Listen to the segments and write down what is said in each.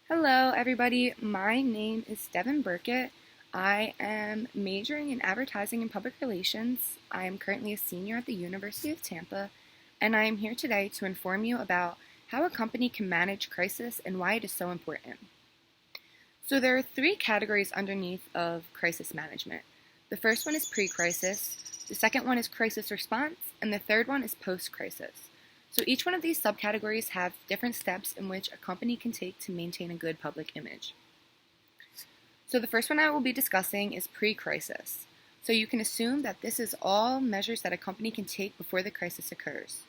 Hello, everybody. My name is Devin Burkett. I am majoring in advertising and public relations. I am currently a senior at the University of Tampa, and I am here today to inform you about how a company can manage crisis and why it is so important. So there are three categories underneath of crisis management. The first one is pre-crisis, the second one is crisis response, and the third one is post-crisis. So each one of these subcategories have different steps in which a company can take to maintain a good public image. So the first one I will be discussing is pre-crisis. So you can assume that this is all measures that a company can take before the crisis occurs.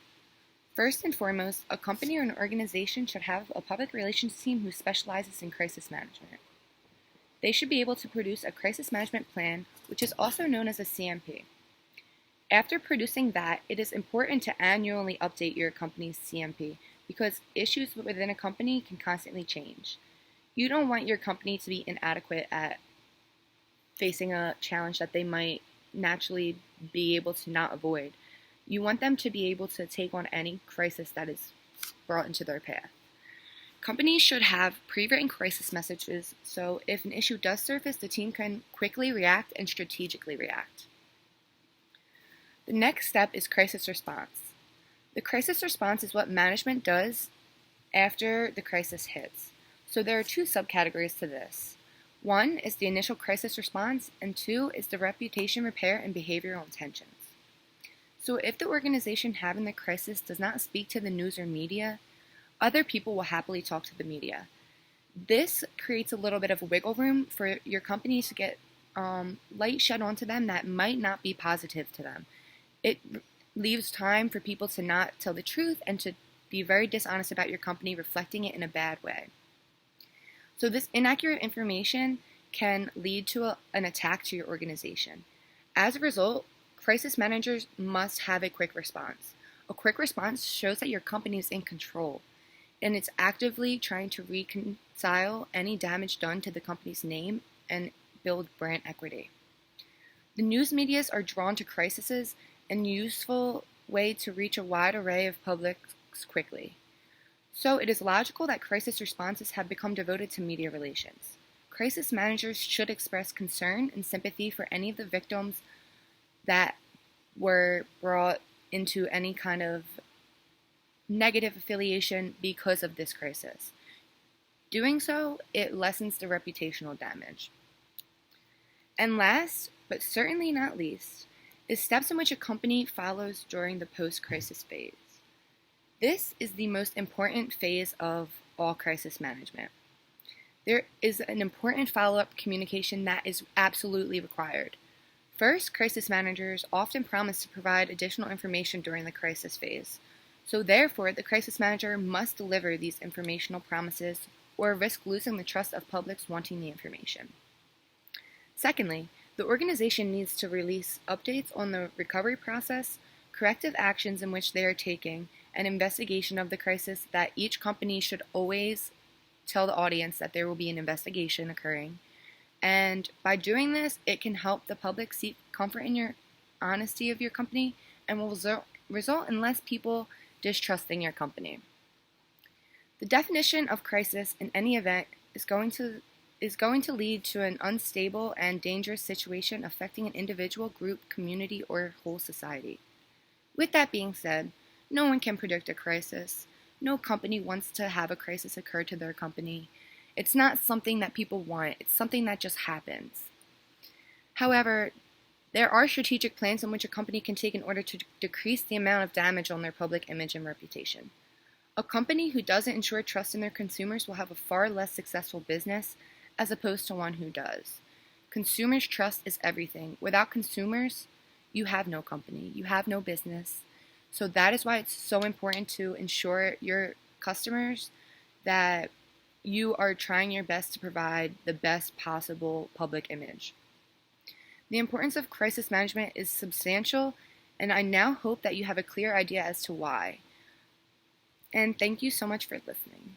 First and foremost, a company or an organization should have a public relations team who specializes in crisis management. They should be able to produce a crisis management plan, which is also known as a CMP. After producing that, it is important to annually update your company's CMP because issues within a company can constantly change. You don't want your company to be inadequate at facing a challenge that they might naturally be able to not avoid. You want them to be able to take on any crisis that is brought into their path. Companies should have pre-written crisis messages, so if an issue does surface, the team can quickly react and strategically react. The next step is crisis response. The crisis response is what management does after the crisis hits. So there are two subcategories to this. One is the initial crisis response, and two is the reputation repair and behavioral intentions. So if the organization having the crisis does not speak to the news or media, other people will happily talk to the media. This creates a little bit of wiggle room for your company to get light shed onto them that might not be positive to them. It leaves time for people to not tell the truth and to be very dishonest about your company, reflecting it in a bad way. So this inaccurate information can lead to an attack to your organization. As a result, crisis managers must have a quick response. A quick response shows that your company is in control, and it's actively trying to reconcile any damage done to the company's name and build brand equity. The news medias are drawn to crises and useful way to reach a wide array of publics quickly. So it is logical that crisis responses have become devoted to media relations. Crisis managers should express concern and sympathy for any of the victims that were brought into any kind of negative affiliation because of this crisis. Doing so, it lessens the reputational damage. And last, but certainly not least, is steps in which a company follows during the post-crisis phase. This is the most important phase of all crisis management. There is an important follow-up communication that is absolutely required. First, crisis managers often promise to provide additional information during the crisis phase. So therefore, the crisis manager must deliver these informational promises or risk losing the trust of publics wanting the information. Secondly, the organization needs to release updates on the recovery process, corrective actions in which they are taking, and investigation of the crisis. That each company should always tell the audience that there will be an investigation occurring. And by doing this, it can help the public seek comfort in your honesty of your company and will result in less people distrusting your company. The definition of crisis in any event is going to lead to an unstable and dangerous situation affecting an individual, group, community, or whole society. With that being said, no one can predict a crisis. No company wants to have a crisis occur to their company. It's not something that people want. It's something that just happens. However, there are strategic plans in which a company can take in order to decrease the amount of damage on their public image and reputation. A company who doesn't ensure trust in their consumers will have a far less successful business as opposed to one who does. Consumers' trust is everything. Without consumers, you have no company, you have no business. So that is why it's so important to ensure your customers that you are trying your best to provide the best possible public image. The importance of crisis management is substantial, and I now hope that you have a clear idea as to why. And thank you so much for listening.